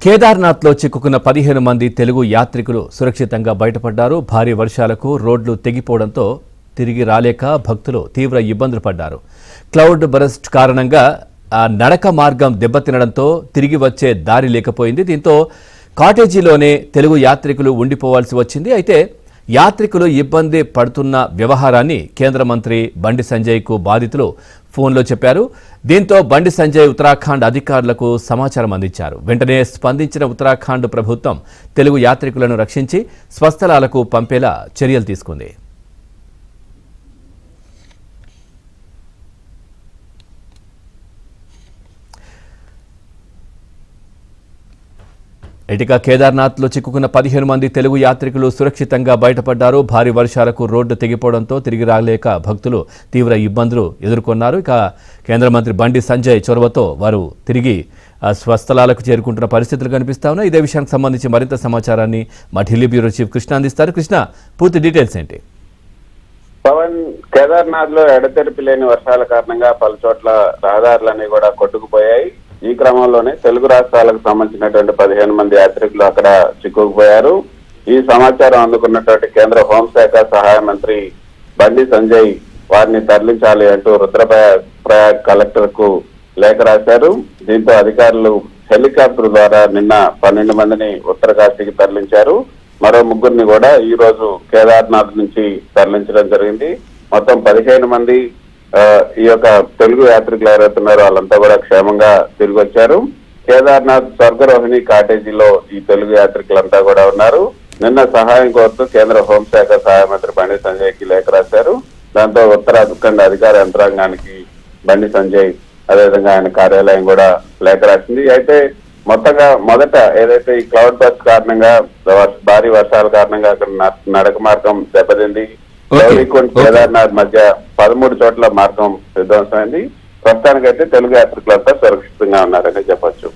కేదార్నాథ్లో చిక్కుకున్న 15 మంది తెలుగు యాత్రికులు సురక్షితంగా బయటపడ్డారు. భారీ వర్షాలకు రోడ్లు తెగిపోవడంతో తిరిగి రాలేక భక్తులు తీవ్ర ఇబ్బందులు పడ్డారు. క్లౌడ్ బరస్ట్ కారణంగా నడక మార్గం దెబ్బతినడంతో తిరిగి వచ్చే దారి లేకపోయింది. దీంతో కాటేజీలోనే తెలుగు యాత్రికులు ఉండిపోవాల్సి వచ్చింది. అయితే యాత్రికులు ఇబ్బంది పడుతున్న వ్యవహారాన్ని కేంద్ర మంత్రి బండి సంజయ్కు బాధితులు ఫోన్లో చెప్పారు. దీంతో బండి సంజయ్ ఉత్తరాఖండ్ అధికారులకు సమాచారం అందించారు. వెంటనే స్పందించిన ఉత్తరాఖండ్ ప్రభుత్వం తెలుగు యాత్రికులను రక్షించి స్వస్థలాలకు పంపేలా చర్యలు తీసుకుంది. ఇటుక కేదార్నాథ్లో చిక్కుకున్న 15 మంది తెలుగు యాత్రికులు సురక్షితంగా బయటపడ్డారు. భారీ వర్షాలకు రోడ్డు తెగిపోవడంతో తిరిగి రాలేక భక్తులు తీవ్ర ఇబ్బందులు ఎదుర్కొన్నారు. ఇక కేంద్ర మంత్రి బండి సంజయ్ చొరవతో వారు తిరిగి స్వస్థలాలకు చేరుకుంటున్న పరిస్థితులు కనిపిస్తా ఉన్నాయి. ఇదే విషయానికి సంబంధించి మరింత సమాచారాన్ని మా ఢిల్లీ బ్యూరో చీఫ్ కృష్ణ అందిస్తారు. కృష్ణ, పూర్తి డీటెయిల్స్ ఏంటి? పవన్, కేదార్నాథ్ లో ఎడతెరిపి లేని వర్షాల కారణంగా పలు చోట్ల రహదారులన్నీ కూడా కొట్టుకుపోయాయి. ఈ క్రమంలోనే తెలుగు రాష్ట్రాలకు సంబంధించినటువంటి 15 మంది యాత్రికులు అక్కడ చిక్కుకుపోయారు. ఈ సమాచారం అందుకున్నటువంటి కేంద్ర హోంశాఖ సహాయ మంత్రి బండి సంజయ్ వారిని తరలించాలి అంటూ రుద్రప్రయాగ్ కలెక్టర్ కు లేఖ రాశారు. దీంతో అధికారులు హెలికాప్టర్ ద్వారా నిన్న 12 మందిని ఉత్తరకాశీకి తరలించారు. మరో 3 కూడా ఈ రోజు కేదార్నాథ్ నుంచి తరలించడం జరిగింది. మొత్తం 15 మంది ఈ యొక్క తెలుగు యాత్రికులు ఎవరైతున్నారో వాళ్ళంతా కూడా క్షేమంగా తిరిగి వచ్చారు. కేదార్నాథ్ స్వర్గరోహిణి కాటేజీలో ఈ తెలుగు యాత్రికులంతా కూడా ఉన్నారు. నిన్న సహాయం కోరుతూ కేంద్ర హోంశాఖ సహాయ మంత్రి బండి సంజయ్ కి లేఖ రాశారు. దాంతో ఉత్తరాఖండ్ అధికార యంత్రాంగానికి బండి సంజయ్ అదేవిధంగా ఆయన కార్యాలయం కూడా లేఖ రాసింది. అయితే మొత్తంగా మొదట ఏదైతే ఈ క్లౌడ్ బస్ట్ కారణంగా భారీ వర్షాల కారణంగా అక్కడ నడక మార్గం దెబ్బతింది. గౌరీకుండ్ కేదార్నాథ్ మధ్య 13 చోట్ల మార్గం విధ్వంసమైంది. ప్రస్తుతానికైతే తెలుగు యాత్రికులంతా సురక్షితంగా ఉన్నారని చెప్పొచ్చు.